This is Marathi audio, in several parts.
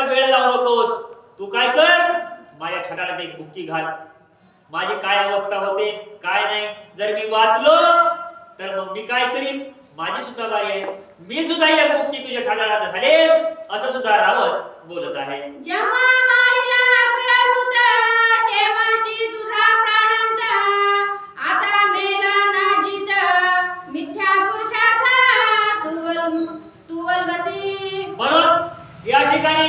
वेळ लावू नकोस. तू काय कर, माझ्या छटाडात एक बुक्की घाल. माझी काय अवस्था होते काय नाही जर मी वाचलो तर मग मी काय करीन. माझी सुद्धा बारी आहे, मी सुद्धा एक बुक्की तुझ्या छटाडात घालेल असं सुद्धा रावण बोलत आहे. जेव्हा मारिला अक्षय सुत, तेव्हाची तुझा प्राणांचा, आता मेला नाजित, मिथ्या पुरुषार्थ तुवल गती. म्हणून या ठिकाणी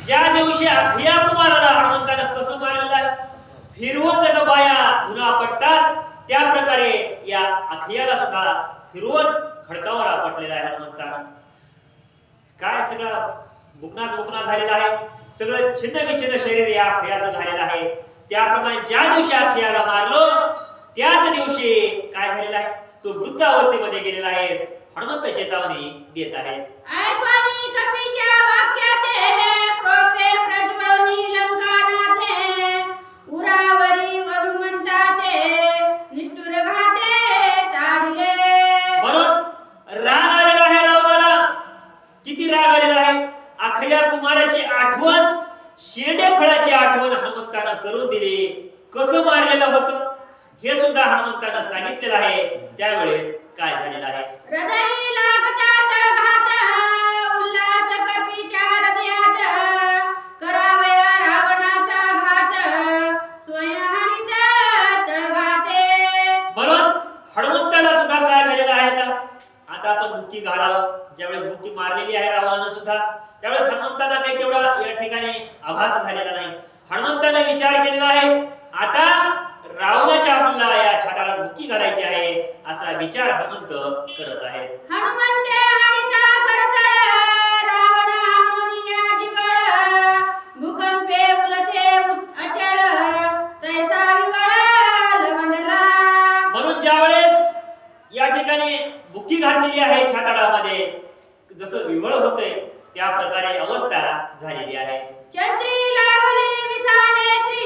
ज्या दिवशी अखिया कुमाराला हनुमंतानं कसं मारलेलं आहे, फिरवून जसं बाया धुना आपटतात त्या प्रकारे या अखियाला सुद्धा फिरवून खडकावर आपटलेला आहे हनुमंतानं. काय सगळं बुकना झालेला आहे, सगळं छिन्न विच्छिन्न शरीर या अखियाचं झालेलं आहे. त्याप्रमाणे ज्या दिवशी अखियाला मारलो त्याच दिवशी काय झालेलं आहे, तो वृद्ध अवस्थेमध्ये गेलेला आहे. हनुमंत चेतावणी देत आहे. ऐकणी कपीच्या वाक्याते, क्रोपे प्रज्वलनी लंकानाथे, उरावरी हनुमंताते, निष्ठुर घाते ताडले. म्हणून राग आलेला आहे रावणाला. किती राग आलेला आहे. अखल्या कुमाराची आठवण, शेंडे फळाची आठवण हनुमंतानं करून दिली. कसं मारलेलं होतं हे सुद्धा हनुमंतानं सांगितलेलं आहे. त्यावेळेस काय झालेलं आहे, हृदय लागता तळघात, उल्हास कपीच्या हृदयात, करावया रावणाचा घात, स्वयंहानित तळघाते. म्हणून हनुमंताला सुद्धा काय झालेलं आहे. आता आपण बुक्की घालावं. ज्यावेळेस बुक्की मारलेली आहे रावणानं सुद्धा, त्यावेळेस हनुमंताला काही तेवढा या ठिकाणी आभास झालेला नाही. हनुमंताने विचार केलेला आहे, आता रावणाच्या आपल्याला या छाताडात बुक्की घालायची आहे असा विचार हनुमंत करत आहे. हनुमंते हानिता करतळ, रावण हानोनिया जिवळ, भूकंपे उलथे अचळ, तैसा विवळ लवंडला. म्हणून ज्यावेळेस या ठिकाणी बुक्की घातलेली आहे छाताडामध्ये, जसं विवळ होते त्या प्रकारे अवस्था झालेली आहे. चंद्री लागली विसानेत्री,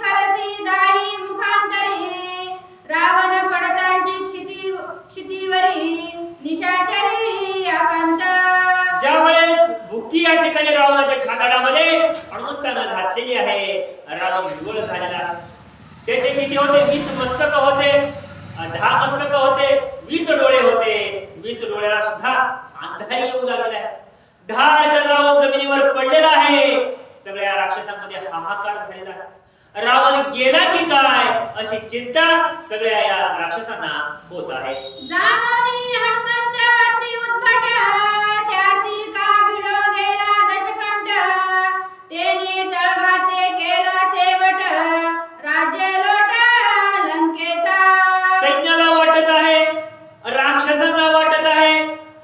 खरसी दाही मुखांतरी, रावण पडताची क्षितीवरी, निशाचरी आकांत. ज्यावेळेस बुक्की या ठिकाणी रावणाच्या छाताडामध्ये हनुमंतानं घातलेली आहे, रावण विवळ झालेला. त्याचे किती होते, 20 मस्तक होते, 10 मस्तक होते, 20 डोळे होते. 20 डोळ्याला सुद्धा अंधारी येऊ लागलेला आहे. धाडकन रावण जमिनीवर पडलेला आहे. सगळ्या राक्षसांमध्ये हाहाकार झालेला आहे. रावण गेला की काय अशी चिंता सगळ्या या राक्षसांना होत आहे. जाणोनी हनुमंत अति उद्भट, त्याची का भिडो गेला दशकंठ, तेने तळघाटे केला सेवट, राज्य लोट लंकेचा. सैन्याला वाटत आहे, राक्षसांना वाटत आहे,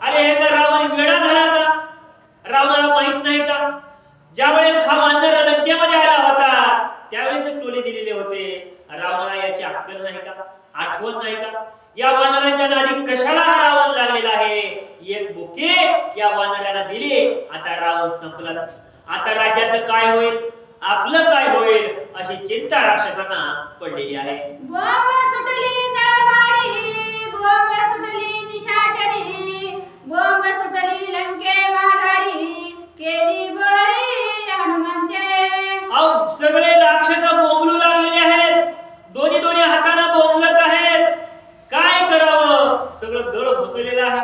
अरे हे का रावण वेडा झाला का. रावणाला माहित नाही का ज्यावेळेस हा वानर लंकेमध्ये आला होता त्यावेळेस टोले दिलेले होते. रावणाला याची अक्कल नाही का, आठवण नाही का, या वानराच्या नादी कशाला हा रावण लागलेला आहे. एक बुके या वानराला दिली, आता रावण संपलाच. आता राज्याचं काय होईल, आपलं काय होईल अशी चिंता राक्षसांना पडलेली आहे. बोंब सुटली नळभारी, बोंब सुटली निशाचरी, बोंब सुटली लंके माघारी, केली बहरी हनुमंते. अहो सगळे राक्षस बोंबलू लागलेले आहेत, दोन्ही हाताने बोंबलत आहेत. काय करावं, सगळं दळ भोगलेलं आहे.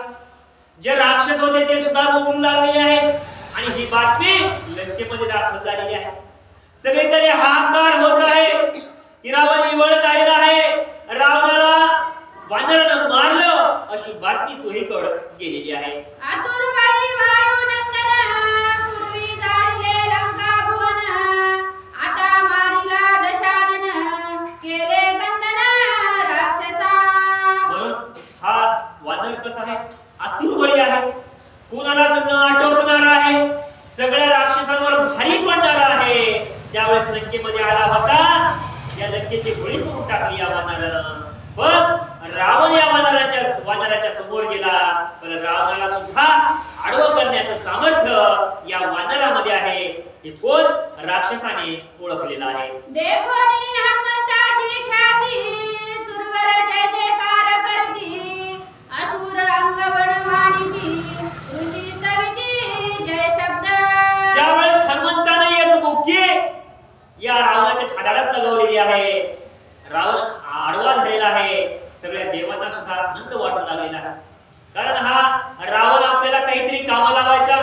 जे राक्षस होते ते सुद्धा बोंबलू लागलेले आहेत आणि ही बातमी लंकेमध्ये दाखल झालेली आहे. सगळीकडे हाहाकार होत आहे की रावण विवळ झालेला आहे, रावणाला वानरानं मारलं अशी बातमी चोहीकडे गेलेली आहे. आतुर बळी वायू नंदन, पूर्वी जाळले लंका भुवन, आता मारिला दशानन, केले कंदन राक्षसा. म्हणून हा वानर कसा आहे, आतुर बळी आहे, कोणाला न आटोपणार आहे, सगळ्या राक्षसांवर भारी पडणार आहे. ज्यावेळेस लंकेमध्ये आला होता या लंकेची बळी करून टाकली या वानरानं. पण रावण या वानराच्या समोर गेला, पण रावणाला सुद्धा आडवं करण्याचं सामर्थ्य या वानरामध्ये आहे. हे कोण राक्षसाने ओळखलेलं आहे. देखोनी हनुमंताची ख्याती, सुरवर जय जयकार करती, असुर अंगवण वाणीची, ऋषी स्तविती जय शब्द. ज्यावेळेस या रावणाच्या छादाडात लगवलेली आहे. रावण आडवा झालेला आहे. सगळ्या देवांना सुद्धा आनंद वाटू लागलेला आहे. कारण हा रावण आपल्याला काहीतरी कामा लावायचा,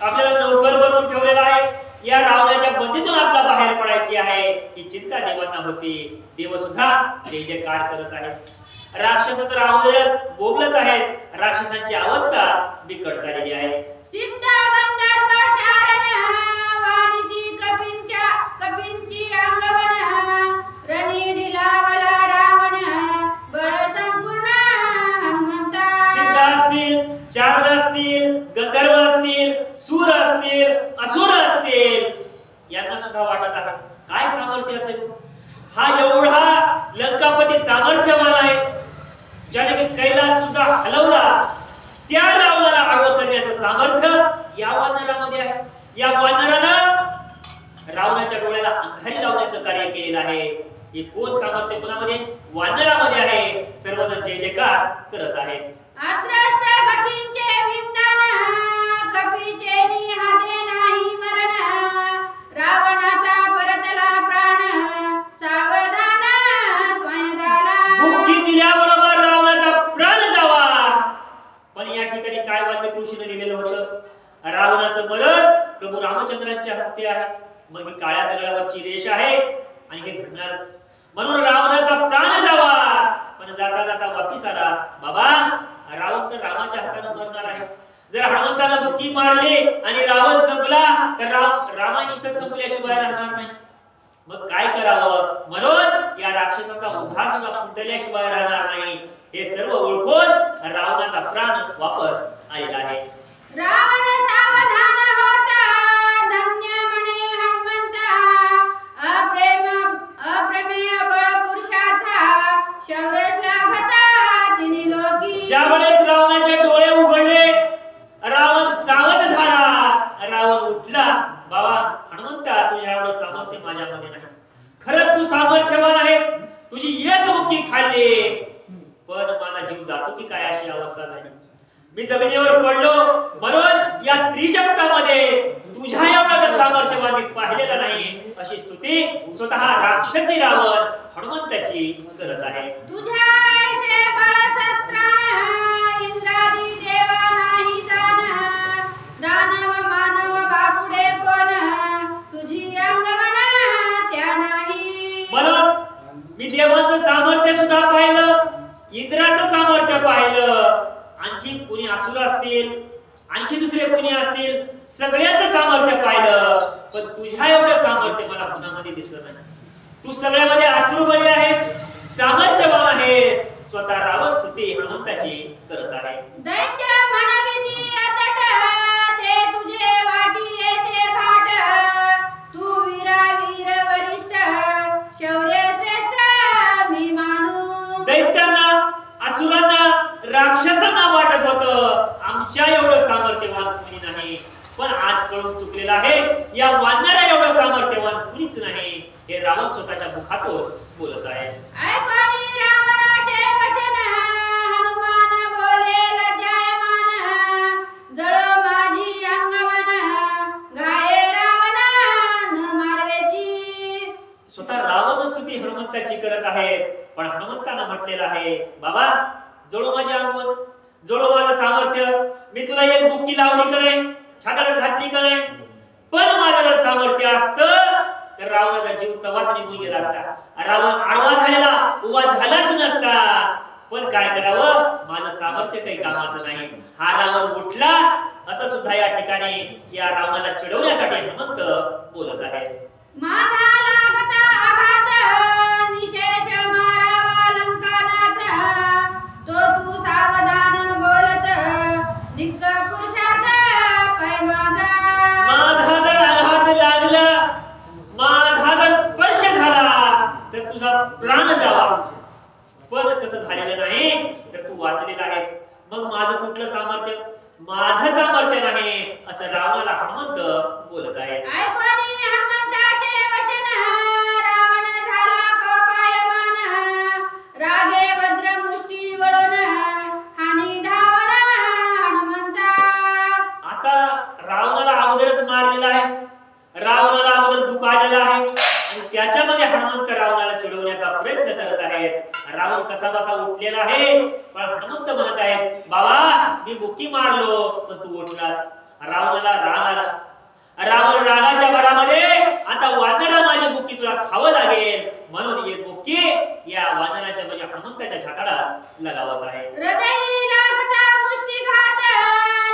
आपल्याला नौकर बनवून ठेवलेला आहे. या रावणाच्या बंदीतून आपला बाहेर पडायची आहे ही चिंता देवांना होती. देव सुद्धा जय जयकार करत आहेत. राक्षस तर अगोदरच बोबलत आहेत. राक्षसांची अवस्था बिकट झालेली आहे. सिद्ध गंधर्व चारण वानिती कपींची अंगवण रणी ढिलावला रावण बळ संपूर्ण हनुमंता. सिद्ध असतील, चारण असतील, गंधर्व असतील, सूर असतील, असुर असतील, यांना सुद्धा वाटत आहे काय सामर्थ्य असेल. हा एवढा लंकापती सामर्थ्यवान आहे ज्याने की कैलास सुद्धा हलवला. त्या रावणाला आडवं करण्याचं सामर्थ्य या वानरामध्ये आहे. या वानरानं रावणाच्या डोळ्याला अंधारी लावण्याचं कार्य केलेलं आहे. हे कोण सामर्थ्य कोणामध्ये? वानरामध्ये आहे. सर्वजण जय जयकार करत आहेत. अद्रष्ट गतींचे विंदन कपीचे निहाते नाही मरण रावणाचा परतला प्राण सावधान स्वयंदाला. मुक्ती दिल्याबरोबर रावणाचा प्राण जावा. पण या ठिकाणी काय वाल्मिकी ऋषीने लिहिलेलं होतं? रावणाचं मरण प्रभू रामचंद्रांच्या हस्ते आहे. मग ही काळ्या दगडावरची रेष आहे आणि हे घडणारच. म्हणून रावणाचा प्राण जावा. पण जाता जाता वापिस आला. बाबा रावण तर रामाच्या हाताने मरणार आहे. जर हनुमंताला बुक्की मारली आणि रावण संपला तर रामाने इथं संपल्याशिवाय राहणार नाही. मग काय करावं? म्हणून या राक्षसाचा उद्धार सुद्धा फुटल्याशिवाय राहणार नाही. हे सर्व ओळखून रावणाचा प्राण वापस आलेला आहे. रावण सावधान होता धन्य म्हणे हनुमंता अप्रेमेय बळ पुरुषार्था शौर्य श्लाघता तिने लोकी. ज्यावेळेस रावणाचे डोळे उघडले, रावण सावध झाला. रावण उठला. बाबा हनुमंता तुझ्या एवढं सामर्थ्य माझ्यामध्ये नाही. खरंच तू सामर्थ्यवान आहेस. तुझी एक मुक्ती खाल्ली पण माझा जीव जातो की काय अशी अवस्था झाली. मी जमिनीवर पडलो. म्हणून या त्रिजगतामध्ये तुझ्या एवढं तर सामर्थ्यवान मी पाहिलेलं नाही अशी स्तुती स्वतः राक्षसी रावण हनुमंताची करत आहे. तुझ्या ऐसे बळसत्राण इंद्रादी देवा नाही जाण दानव मानव बापुडे कोण तुझी अंगवण त्या नाही. म्हणून मी देवांचं सामर्थ्य सुद्धा पाहिलं, इंद्राचं सामर्थ्य पाहिलं, आणखी कोणी असुर असतील, आणखी दुसरे कोणी असतील, सगळ्याचं सामर्थ्य पाहिलं. पण तुझ्या एवढं सामर्थ्य मला कुणामध्ये दिसलं नाही. तू सगळ्यामध्ये आतुरबळी आहेस, सामर्थ्यवान आहेस. स्वतः रावण स्तुती हनुमंताची करत आहे. दैत्य म्हणविती अतट ते तुझे वाटियेचे भाट तू वीर वरिष्ठ शौर्य श्रेष्ठ मी मानू. दैत्यांना, असुरांना, राक्षसांना वाटत होतं आमच्या एवढं सामर्थ्यवान कुणी नाही. पण आज कळून चुकलेलं आहे या वानरा एवढं सामर्थ्यवान कुणीच नाही. हे रावण स्वतःच्या मुखातून बोलत आहे. ऐकोनी रावणाचे वचन हनुमान बोलेल जयमान जळ माझी अंगवन घाये रावण न मारवेची. स्वतः रावण स्तुती हनुमंताची करत आहे. पण हनुमंतानं म्हटलेलं आहे बाबा जळो माझी अंगवन, जळो माझं सामर्थ्य. मी तुला एक बुक्की लावली का नाही, छाताडात घातली का नाही, पण माझं जर सामर्थ्य असतं तर रावणाचा जीव तवाच निघून गेला असता. रावण आडवा झालेला उभा झालाच नसता. पण काय करावं, माझं सामर्थ्य काही कामाचं नाही. हा रावण उठला असं सुद्धा या ठिकाणी या रावणाला चिडवण्यासाठी हनुमंत बोलत आहे. माझा लागता आघात निशेष मारावा लंकानाथ तो तू सावधान बोलत दिग्ग पुरुषार्थ पै माझा. माझा जर आघात लागला, माझा जर स्पर्श झाला तर तुझा प्राण जावा. पण तसं झालेलं नाही तर तू वाचलेला आहेस. मग माझं कुठलं सामर्थ्य? माझं सामर्थ्य नाही असं रावणाला हनुमंत बोलत आहे. ऐकोनी हनुमंताचे वचन रावण झाला कोपायमान रागे वज्र मुष्टी वळून हानी धावण हनुमंता. आता रावणाला अगोदरच मारलेला आहे, रावणाला अगोदर दुःख आलेलं आहे. त्याच्यामध्ये हनुमंत रावणाला चिडवण्याचा प्रयत्न करत आहेत. रावण कसा बसा उठलेला आहे, पण हनुमंत म्हणत आहेत, बाबा मी बुक्की मारलो पण तू उठलास. रावणाला राग आला. रावण रागाच्या भरामध्ये आता वानरा माझी बुक्की तुला खावं लागेल म्हणून एक बुक्की या वानराच्या म्हणजे हनुमंताच्या छाताला लगावत आहे. हृदयी लागता मुष्टिघात,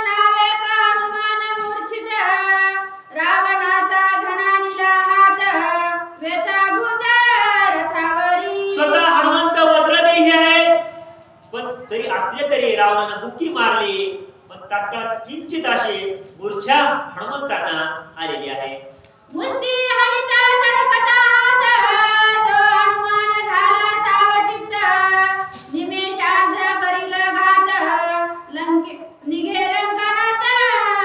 नावे का हनुमान मूर्छित. रावणाचा घणानीला हात, व्यथाभूत रथावरी. स्वतः हनुमंत वज्रदेही आहेत, पण तरी असले तरी रावणानं बुक्की मारली, पण तात्काळ किंचित अशी मूर्छा हनुमंतांना आलेली आहे. मुष्टी हनिता तडपता हात, तो हनुमान झाला सावचित्त. निमेषार्ध करील घात, निघे लंकनात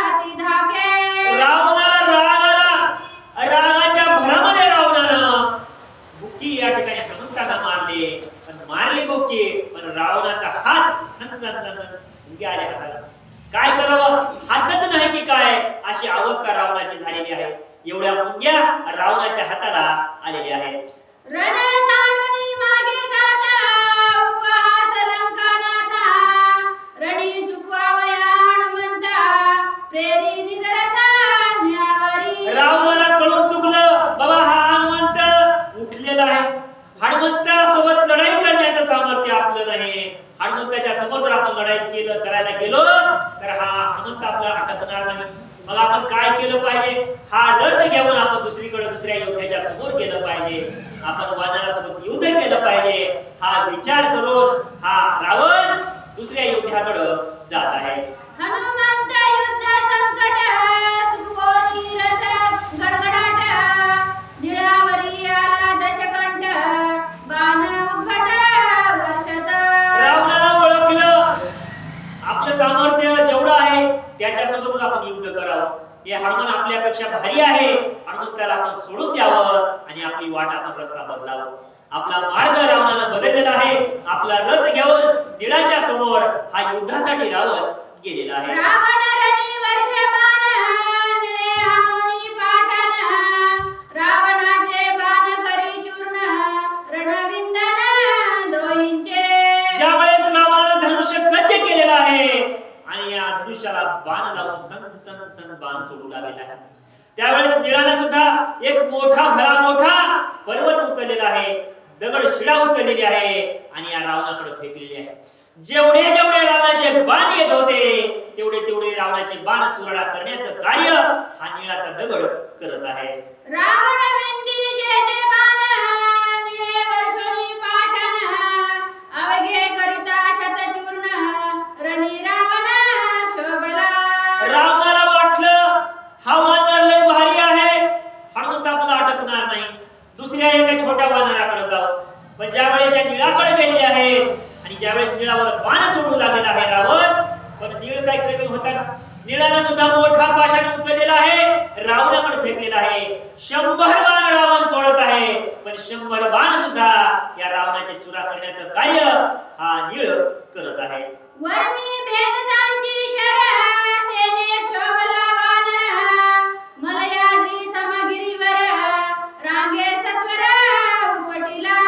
अति धाके. रावणाला राग आला. रागाच्या भरामध्ये रावणानं बुक्की या ठिकाणी हनुमंतांना मारले, पण मारली बुक्की, पण रावणाचा हात मुंग्या आल्या हाताला. काय करावं हातच नाही की काय अशी अवस्था रावणाची झालेली आहे. एवढ्या मुंग्या रावणाच्या हाताला आलेल्या आहेत. रण सांडूनी मागे जाता, उपहास लंकानाथा. रणी चुकवावया हनुमंता, प्रेरी निजरथा निळावरी. रावणाला कळून चुकलं, बाबा हा हनुमंत उठलेला आहे. हनुमंतासोबत लढाई करण्याचं सामर्थ्य आपलं नाही. हनुमंताच्या समोर जर आपण लढाई करायला गेलो तर हा हनुमंत आपल्याला अटकणार नाही. मग आपण काय केलं पाहिजे, हा रथ घेऊन आपण दुसऱ्या योद्ध्याच्या समोर गेलं पाहिजे. आपण वानरासोबत युद्ध केलं पाहिजे. हा विचार करून हा रावण दुसऱ्या योद्ध्याकडे जात आहे. हनुमंत युद्ध संकट, तुकोनी रथ गडगडाट. निळावरी आला दशकंठ, बाण उद्भट वर्षत. रावणाला ओळखलं, आपलं सामर्थ्य जेवढं आहे त्याच्यासोबतच आपण युद्ध करावं. हे हनुमान आपल्यापेक्षा भारी आहे, हनुमंताला आपण सोडून द्यावं आणि आपली वाट आपण रस्ता बदलावं. आपला मार्ग रावणानं बदललेला आहे. आपला रथ घेऊन निळाच्या समोर हा युद्धासाठी रावण गेलेला आहे. रावण रणी वर्षमान, निळे हाणूनी पाशान. रावणाचे बाण करी चूर्ण, रणविंदन दोहींचे. ज्यावेळेस रावणानं धनुष्य सज्ज केलेलं आहे आणि या धनुष्याला बाण लावून सन बाण सोडू लागलेला आहे, त्यावेळेस निळानं सुद्धा एक भला मोठा पर्वत उचललेला आहे, दगड शिडा उचललेली आहे आणि या रावणाकडे फेकलेली आहे. जेवढे रावणाचे बाण येत होते तेवढे रावणाचे बाण चुराडा करण्याचं कार्य हा निळाचा दगड करत आहे. रावण विंदी जे जे बाण, निळे वर्षोनी पाशान. अवघे करिता शतचूर्ण, रणी रावण क्षोभला. रावणाला वाटलं हा वानर लय भारी आहे, हनुमंत आपल्याला अटकणार नाही, दुसऱ्या एका छोट्या वानराकडे जाऊ. पण ज्यावेळेस या निळाकडे गेलेले आहेत आणि ज्यावेळेस निळावर बाण सोडू लागलेला आहे रावण, पण निळ काही कमी होता का? निळानं सुद्धा मोठा पाषाण उचललेला आहे, रावणाकडे फेकलेला आहे. 100 बाण रावण सोडत आहे, पण 100 बाण सुद्धा या रावणाचे चुरा करण्याचं कार्य हा निळ करत आहे. वर्मी भेदतांची शर, तेने क्षोभला वानर. मलयाद्री समगिरीवर, रांगे सत्वर उपटिला.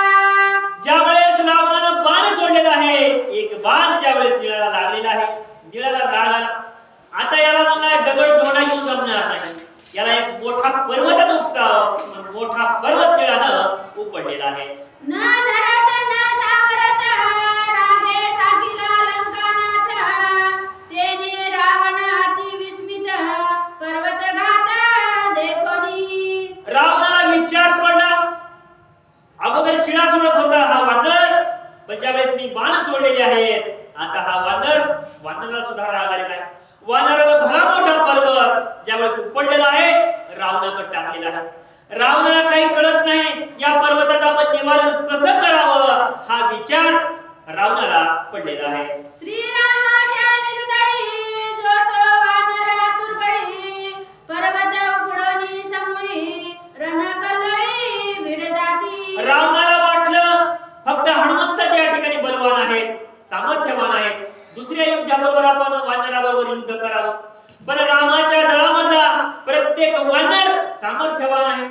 ज्यावेळेस रावणानं बाण सोडलेला आहे, एक बाण ज्यावेळेस निळाला लागलेला आहे, निळाला राग आला. आता याला म्हणला दगड धोंडा घेऊन जमणार नाही, याला एक मोठा पर्वतच उपसाव. मोठा पर्वत निळानं उपडलेला आहे. न धरत न सावरत, रागे टाकीला लंकानाथ. तेने रावण अति विस्मित, पर्वत घात देखोनी. रावणाला विचार पडला, अगोदर शिळा सोडत होता हा वानर, पण ज्यावेळेस मी बाण सोडलेले आहेत आता हा वानराला सुद्धा राग आलेला आहे. वानराला भला मोठा पर्वत ज्यावेळेस उपडलेला आहे रावणाकडे टाकलेला आहे. रावणाला काही कळत नाही या पर्वताचं आपण निवारण कसं करावं हा विचार रावणाला पडलेला आहे. श्रीरामाच्या निर्दयी, जो तो वानर आतुरबळी. पर्वत उपडोनी समूळी, रण कल्लोळी भिडदाती. रावणाला वाटलं फक्त हनुमंताच्या या ठिकाणी बलवान आहेत, सामर्थ्यवान आहेत, दुसऱ्या युद्धाबरोबर आपण वानराबरोबर युद्ध करावं. पण रामाच्या दळामधला प्रत्येक वानर सामर्थ्यवान आहे.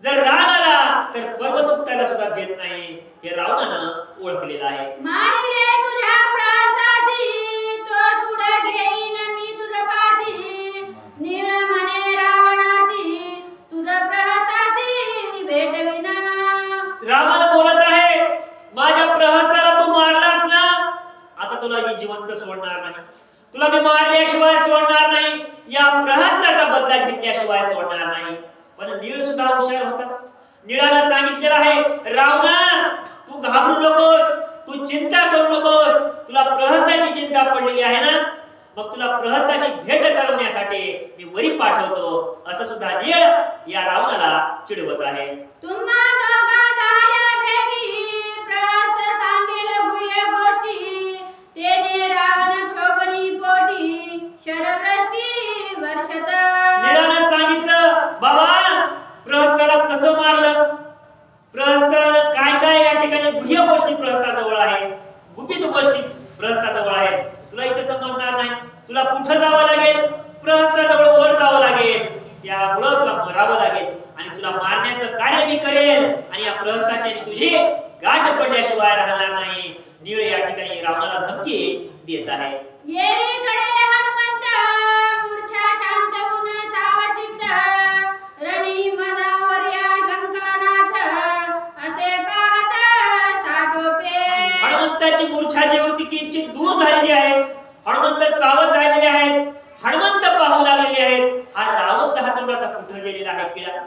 जर राग आला तर पर्वत उपटायला सुद्धा भेट नाही हे रावणानं ओळखलेलं आहे. मारिले तुझ्या प्रस्तासी तो सुड घेईन मी तुझ पासी नीळ म्हणे रावणासी तुझ प्रहस्तासी भेटविन. रावण बोलत आहे, माझ्या प्रहस्ताला तू मारलास ना, आता तुला मी जिवंत सोडणार नाही, तुला मी मारल्याशिवाय सोडणार नाही, या प्रहस्ताचा बदला घेतल्याशिवाय सोडणार नाही. पण नीळ सुद्धा हुशार होता. नीळाला सांगितलेलं आहे, रावणा तू घाबरू नकोस, तू चिंता करू नकोस, तुला प्रहस्ताची चिंता पडलेली आहे ना, मग तुला प्रहस्ताची भेट करवण्यासाठी मी वरी पाठवतो, असं सुद्धा नीळ या रावणाला चिडवत आहे. तुम्हा दोघा झाल्या भेटी प्रहस्त सांगेल गुह्य गोष्टी तेने रावण क्षोभनी पोटी शरवृष्टी वर्षत. नीळानं सांगितलं, बाबा प्रहस्ताला कसं मारलं, प्रहस्तानं काय काय या ठिकाणी गुह्य गोष्टी प्रहस्ताजवळ आहे, गुपित गोष्टी प्रहस्ताजवळ आहेत, तुला इथे समजणार नाही, तुला कुठं जावं लागेल, प्रहस्ताजवळ वर जावं लागेल, त्यामुळं तुला मरावं लागेल आणि तुला मारण्याचं कार्य मी करेल आणि या प्रहस्ताची तुझी गाठ पडल्याशिवाय राहणार नाही. नीळ या ठिकाणी रावणाला धमकी देत आहे. येरीकडे हनुमंत मूर्छा शांत होऊन सावचित्त रणी मनावर या गंगानाथ असे पाहत साठोपे. हनुमंताची मूर्छा जी होती की इतकी दूर झालेली आहे, हनुमंत सावध झालेले आहेत, हनुमंत पाहू लागलेले आहेत, हा रावण हातोंडाचा कुठं गेलेला आहे किडा,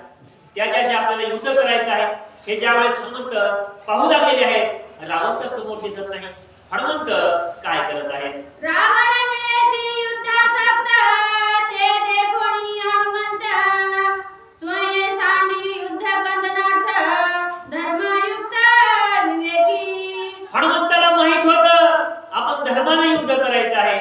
त्याच्याशी आपल्याला युद्ध करायचं आहे. हे ज्यावेळेस हनुमंत पाहू लागलेले आहेत, रावण तर समोर दिसत नाही, हनुमंत काय करत आहेत. रावण निळेसी युद्धासक्त ते देखोनी हनुमंत स्वये सांडी युद्ध कंदनार्थ धर्मयुक्त विवेकी. हनुमंताला माहित होतं आपण धर्माने युद्ध करायचं आहे.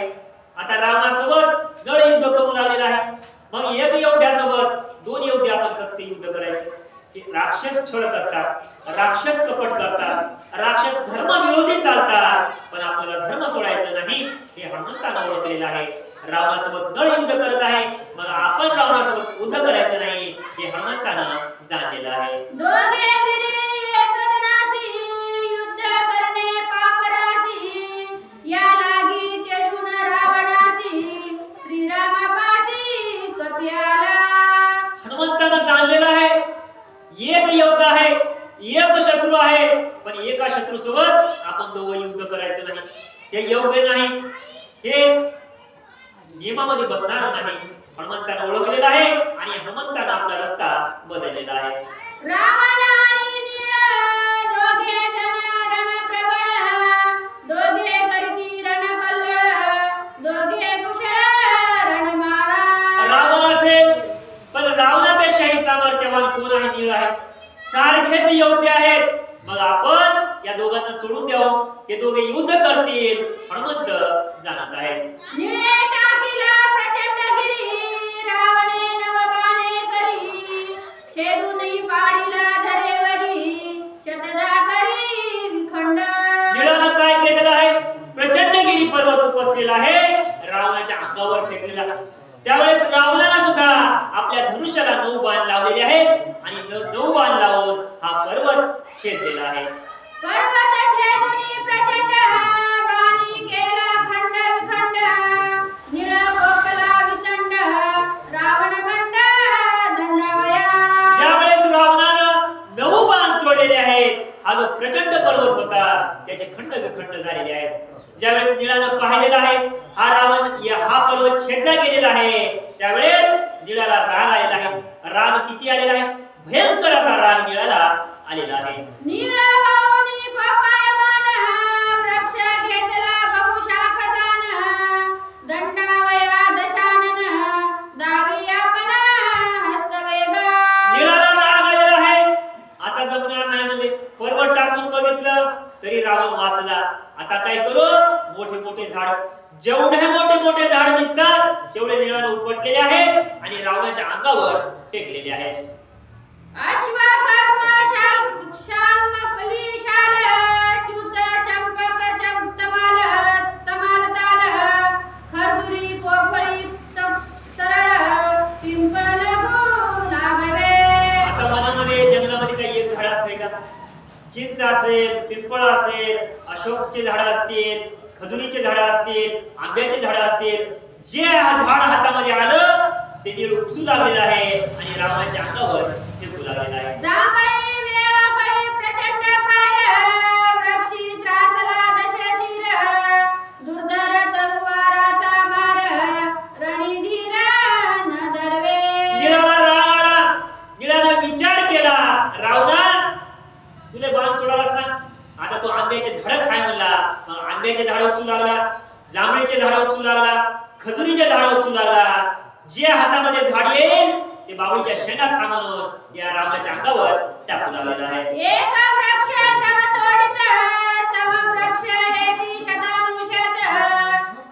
आता रावणासोबत नळ युद्ध करू लागलेला आहे, मग एक योद्ध्यासोबत दोन योद्धे आपण कसं युद्ध करायचं. हे राक्षस छळ करतात, राक्षस कपट करतात, राक्षस धर्मविरोधी चालतात, पण आपल्याला धर्म सोडायचं नाही हे हनुमंतानं ओळखलेलं आहे. रावणासोबत नळ युद्ध करत आहे, मग आपण रावणासोबत युद्ध करायचं नाही हे हनुमंतानं जाणलेलं आहे. दोघे वीरे एक जनासी युद्ध करणे पापरासी या लागी तेजून रावणासी श्रीरामापासी कपियाला. हनुमंतानं जाणलेलं आहे एक योद्धा आहे, एक शत्रू आहे, पण एका शत्रू सोबत आपण दोघं युद्ध करायचं नाही, हे योग्य नाही, हे नियमामध्ये बसणार नाही. हनुमंतानं ओळखलेलं आहे आणि हनुमंतानं आपला रस्ता बदललेला आहे. रावण आणि नीळ दोघे जण रणप्रबळ दोघे करती रणकल्लोळ दोघे कुशळ रणमाळा. रावण असेल पण रावणापेक्षाही सामर्थ्यवान कोण आहे, नीळ आहे, सारखेच योद्धे आहेत, मग आपण या दोघांना सोडून द्यावं, हे दोघे युद्ध करतील हनुमंत जाणत आहेत. निळे टाकीला प्रचंड गिरी रावणे नवबाणे करी छेदूनही पाडीला धरेवरी शतदा करी विखंड. निळानं काय केलेलं आहे, प्रचंड गिरी पर्वत उपसलेला आहे, रावणाच्या अंगावर फेकलेला आहे. त्यावेळेस रावणाला सुद्धा आपल्या धनुष्याला 9 बाण लावलेले आहेत आणि 9 बाण लावून हा पर्वत छेदलेला आहे. पर्वत छेदूनी प्रचंड बाणी केला खंड विखंड निळ कोकला वितंड रावण खंड दंडावया. ज्यावेळेस रावणानं 9 बाण सोडलेले आहेत, हा जो प्रचंड पर्वत होता त्याचे खंड विखंड झालेले आहेत. ज्यावेळेस निळानं पाहिलेला आहे हा रावण हा पर्वत छेदला गेलेला आहे, त्यावेळेस निळाला राग आलेला आहे. राग किती आलेला आहे, भयंकर असा राग निळाला आलेला आहे. निळ होऊनी कोपायमान वृक्ष घेतला बहुशाखदान दंडावया दशानन दावी आपण हस्तवेग. निळाला राग आलेला आहे, आता जमणार नाही म्हणजे पर्वत टाकून बघितलं तरी रावण वाचला. आता काय करू, मोठे मोठे झाड, जेवढे मोठे मोठे झाड दिसतात तेवढे निळाने उपटलेले आहेत आणि रावणाच्या अंगावर टेकलेले आहेत. अश्वकर्म शाल मखली शाल च्युत चंपक तमाल तमाल ताल खरदुरी पोफळी सरळ पिंपळ लघु लागवे. आता वनामध्ये जंगलामध्ये काही एक झाड चिंच असेल, पिंपळ असेल, अशोकचे झाड असतील, खजुरीचे झाड असतील, आंब्याचे झाड असतील, जे झाड हातामध्ये आलं ते नीळ उपसू लागलेलं आहे आणि रावणाच्या अंगावर फेकू लागलेलं आहे. जांभळी वेवाकळी प्रचंड फार, वृक्षी त्रासला दशशिर, दुर्धर तरुवाराचा मार, रणधीर न धरवे. निळाला राग आला. निळानं विचार केला, रावणा तुले बाण सोडालास ना, आता तो आंब्याचे झाड खाय म्हणला. मग आंब्याचे झाड उपसू लागला, जांभळीचे झाड उपसू लागला, खजुरीचे झाड उपसू लागला. जे हातामध्ये झाड येईल ते बाबळीच्या शेंगा खा म्हणून या रावणाच्या अंगावर टाकू लागलेला आहे. एक वृक्ष तव तोडित, तव वृक्ष हेती शतानुशत,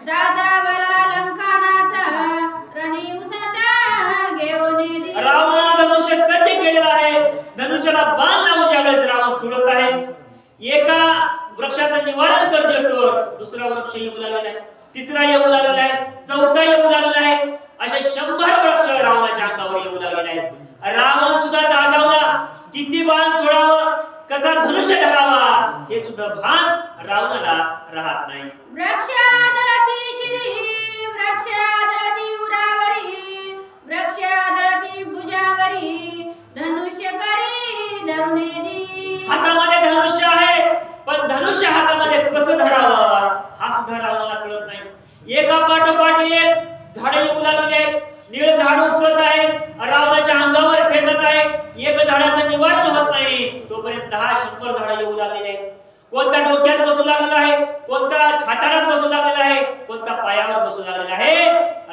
दादावला लंकानाथ, रणी उसत घेऊन येदी. रावणानं धनुष्य सज्ज केलेलं आहे. धनुष्याला बाण लावून ज्यावेळेस रावण सोडत आहे, एका वृक्षाचं निवारण करत असतो, दुसरा वृक्ष येऊ लागलेला आहे, तिसरा येऊ लागलेला आहे, चौथा येऊ लागलेला आहे. असे 100 वृक्ष रावणाच्या अंगावर येऊ लागलेले आहेत. रावण सुद्धा जाजावला, किती बाण सोडावं, कसा धनुष्य धरावा हे सुद्धा भान रावणाला राहत नाही. वृक्ष आदळती शिरी, वृक्ष आदळती उरावरी, वृक्ष आदळती भुजावरी, धनुष्य करी धरून येदी. हातामध्ये धनुष्य आहे, पण धनुष्य हातामध्ये कसं धरावं हा सुद्धा रावणाला कळत नाही. एका पाठोपाठ एक झाडे येऊ लागलेली आहेत, निळ झाड उपसत आहे, रावणाच्या अंगावर फेकत आहे. एक झाडाचं निवारण होत नाही तोपर्यंत 10-100 झाडं येऊ लागलेली आहेत. कोणता डोक्यात बसू लागलेला आहे, कोणता छाताडात बसू लागलेला आहे, कोणता पायावर बसू लागलेला आहे.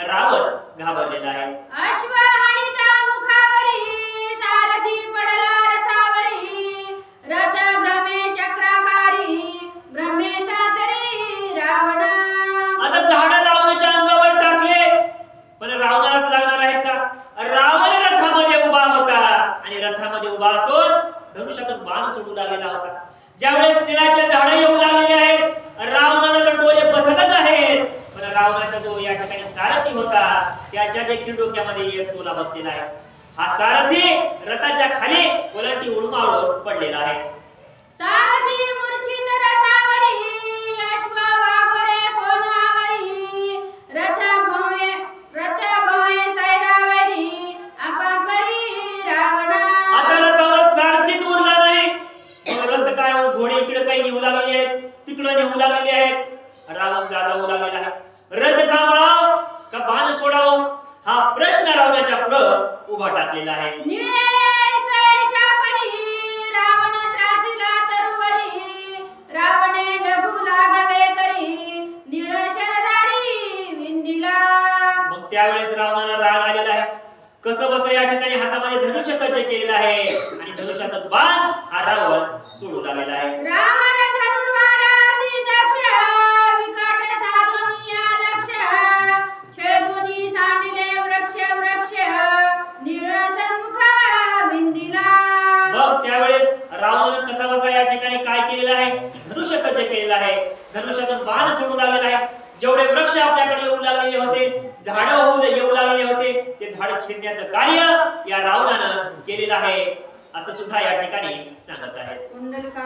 रावण घाबरलेला आहे. अश्व हाणीता मुखावरी, सारथी पडला रथावरी, रथ भ्रमे चक्राकारी, भ्रमेचा तरी रावण. आता झाडं रावणाच्या अंगावर टाकले, पण रावणालाच लागणार आहेत का? रावण रथामध्ये उभा होता आणि रथामध्ये उभा असून धनुष्यातून बाण सोडू लागलेला होता. ज्यावेळेस निळाचे झाडं येऊ लागलेले आहेत, रावणाला तर डोळे बसतच आहेत, पण रावणाचा जो या ठिकाणी सारथी होता त्याच्या देखील डोक्यामध्ये एक टोला बसलेला आहे. हा सारथी रथाच्या खाली ओलांटी उडी मारून पडलेला आहे. सारथी मूर्छित रथावरी, अश्व वाघोरे कोणावरी, रथ भोवे सैरावरी, अपापरी रावणा. आता रथावर सारथीच उरला नाही. रथ काय घोडे इकडे काही नेऊ लागलेले आहेत, तिकडे नेऊ लागलेले आहेत. रावण जाजावू लागलेला आहे. रथ सांभाळाव का बाण सोडाव हा प्रश्न रावणाच्या पुढे उभा टाकलेला आहे. निळे सैशापरी, रावण त्रासिला तरुवरी, रावणे लघु लागवे करी, निळ शरधारी विंदिला. मग त्यावेळेस रावणाला राग आलेला आहे. कसं बस या ठिकाणी हातामध्ये धनुष्य सज्ज केलेलं आहे आणि धनुष्यातून बाण हा रावण सोडू लागलेला आहे. रावण धनुर्वाराती दक्ष, विकट साधोनिया लक्ष, छेदुनी सांडिले वृक्ष वृक्ष, निळ सन्मुख विंदिला. मग त्यावेळेस रावणानं कसा बसा या ठिकाणी काय केलेलं आहे, धनुष्य सज्ज केलेलं आहे, धनुष्यातून बाण सोडू लागलेला आहे. जेवढे वृक्ष आपल्याकडे येऊ लागलेले होते, झाडं येऊ लागलेले होते, ते झाड छेदण्याचं कार्य या रावणानं केलेलं आहे असं सुद्धा या ठिकाणी सांगत आहे. कुंडलका